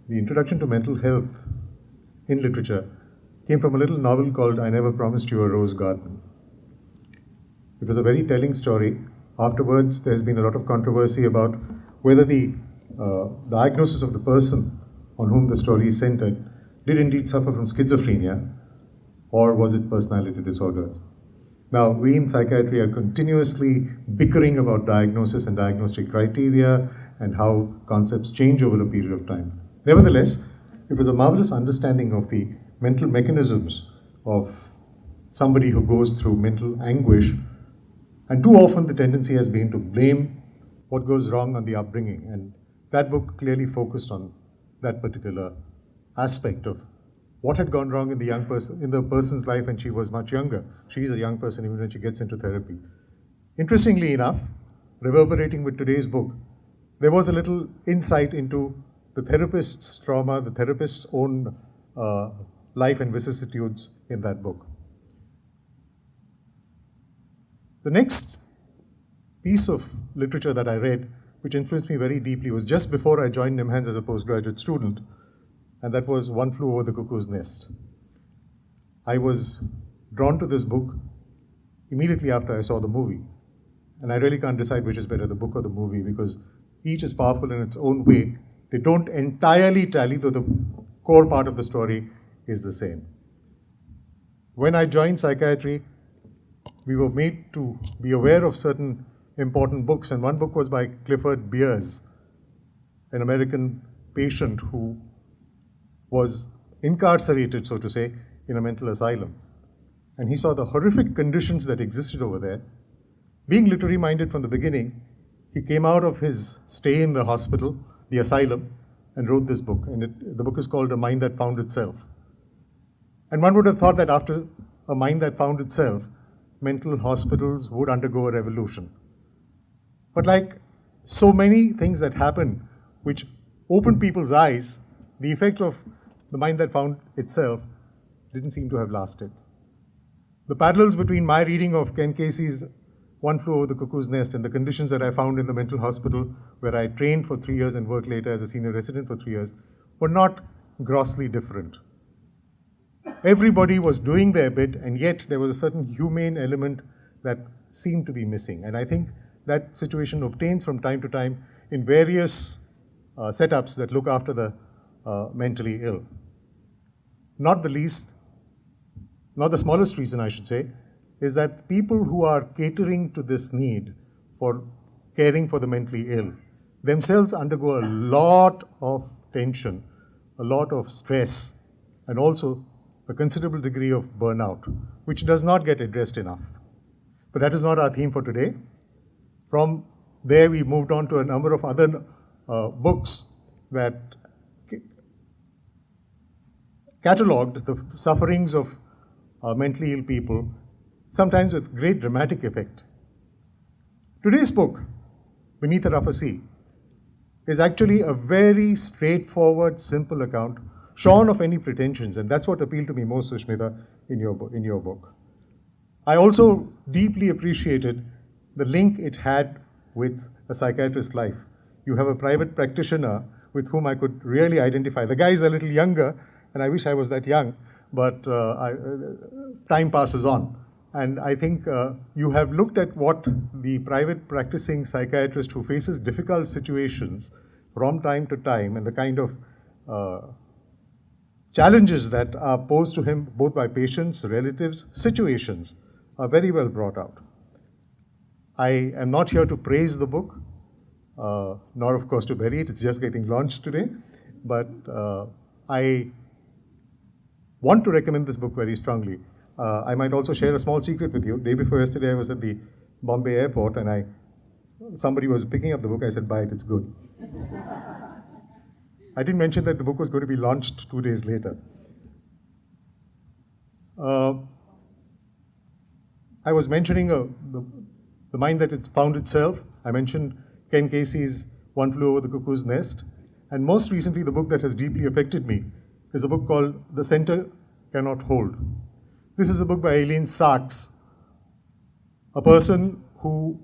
the introduction to mental health in literature came from a little novel called I Never Promised You a Rose Garden. It was a very telling story. Afterwards, there's been a lot of controversy about whether the diagnosis of the person on whom the story is centered did indeed suffer from schizophrenia, or was it personality disorders. Now, we in psychiatry are continuously bickering about diagnosis and diagnostic criteria and how concepts change over a period of time. Nevertheless, it was a marvelous understanding of the mental mechanisms of somebody who goes through mental anguish. And too often the tendency has been to blame what goes wrong on the upbringing. And that book clearly focused on that particular aspect of what had gone wrong in the person's life when she was much younger. She is a young person even when she gets into therapy. Interestingly enough, reverberating with today's book, there was a little insight into the therapist's trauma, the therapist's own life and vicissitudes in that book. The next piece of literature that I read, which influenced me very deeply, was just before I joined NIMHANS as a postgraduate student, and that was One Flew Over the Cuckoo's Nest. I was drawn to this book immediately after I saw the movie, and I really can't decide which is better, the book or the movie, because each is powerful in its own way. They don't entirely tally, though the core part of the story is the same. When I joined psychiatry, we were made to be aware of certain important books, and one book was by Clifford Beers, an American patient who was incarcerated, so to say, in a mental asylum. And he saw the horrific conditions that existed over there. Being literary minded from the beginning, he came out of his stay in the hospital, the asylum, and wrote this book. And the book is called A Mind That Found Itself. And one would have thought that after A Mind That Found Itself, mental hospitals would undergo a revolution. But like so many things that happen which opened people's eyes, the effect of The Mind That Found Itself didn't seem to have lasted. The parallels between my reading of Ken Kesey's One Flew Over the Cuckoo's Nest and the conditions that I found in the mental hospital where I trained for 3 years and worked later as a senior resident for 3 years were not grossly different. Everybody was doing their bit, and yet there was a certain humane element that seemed to be missing. And I think that situation obtains from time to time in various setups that look after the mentally ill. Not the smallest reason, I should say, is that people who are catering to this need for caring for the mentally ill themselves undergo a lot of tension, a lot of stress, and also a considerable degree of burnout, which does not get addressed enough. But that is not our theme for today. From there, we moved on to a number of other books that catalogued the sufferings of mentally ill people, sometimes with great dramatic effect. Today's book, Beneath a Rougher Sea, is actually a very straightforward, simple account, shorn of any pretensions, and that's what appealed to me most, Susmita, in your book. I also deeply appreciated the link it had with a psychiatrist's life. You have a private practitioner with whom I could really identify. The guy is a little younger, and I wish I was that young, but time passes on. And I think you have looked at what the private practicing psychiatrist who faces difficult situations from time to time and the kind of challenges that are posed to him both by patients, relatives, situations are very well brought out. I am not here to praise the book, nor of course to bury it. It's just getting launched today. But I want to recommend this book very strongly. I might also share a small secret with you. Day before yesterday, I was at the Bombay airport and somebody was picking up the book. I said, buy it, it's good. I didn't mention that the book was going to be launched 2 days later. I was mentioning the mind that it found itself. I mentioned Ken Kesey's One Flew Over the Cuckoo's Nest. And most recently, the book that has deeply affected me is a book called The Center Cannot Hold. This is a book by Eileen Sachs, a person who,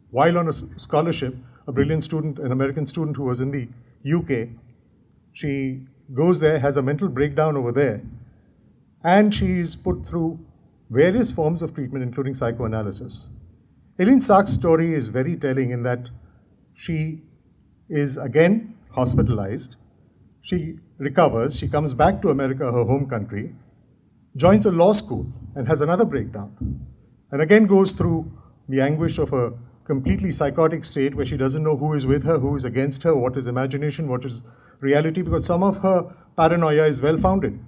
while on a scholarship, a brilliant student, an American student who was in the UK, she goes there, has a mental breakdown over there, and she is put through various forms of treatment, including psychoanalysis. Eileen Sark's story is very telling in that she is again hospitalized, she recovers, she comes back to America, her home country, joins a law school and has another breakdown, and again goes through the anguish of a completely psychotic state where she doesn't know who is with her, who is against her, what is imagination, what is reality, because some of her paranoia is well-founded.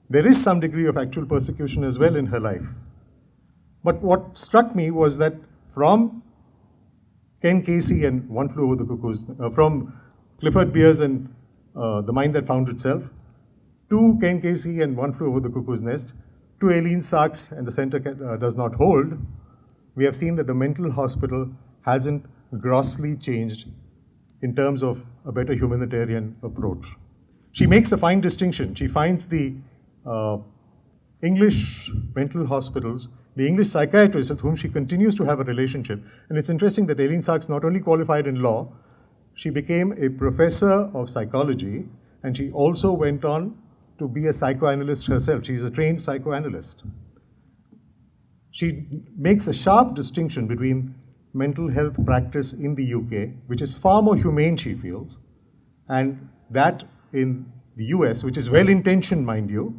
There is some degree of actual persecution as well in her life. But what struck me was that from Ken Casey and One Flew Over the Cuckoo's, from Clifford Beers and The Mind That Found Itself, to Ken Casey and One Flew Over the Cuckoo's Nest, to Eileen Sark's and The Center Does Not Hold, we have seen that the mental hospital hasn't grossly changed in terms of a better humanitarian approach. She makes the fine distinction. She finds the English mental hospitals, the English psychiatrists with whom she continues to have a relationship. And it's interesting that Eileen Sark's not only qualified in law, she became a professor of psychology, and she also went on to be a psychoanalyst herself. She's a trained psychoanalyst. She makes a sharp distinction between mental health practice in the UK, which is far more humane, she feels, and that in the US, which is well-intentioned, mind you,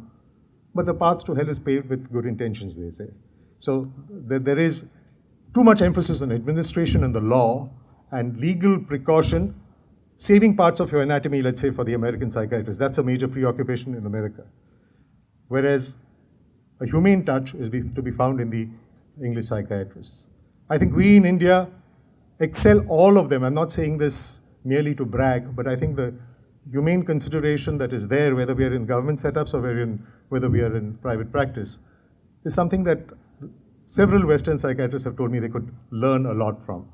but the path to hell is paved with good intentions, they say. So there is too much emphasis on administration and the law and legal precaution, saving parts of your anatomy, let's say, for the American psychiatrist. That's a major preoccupation in America. Whereas a humane touch is to be found in the English psychiatrists. I think we in India excel all of them. I'm not saying this merely to brag, but I think the humane consideration that is there, whether we are in government setups or whether we are in private practice, is something that several Western psychiatrists have told me they could learn a lot from.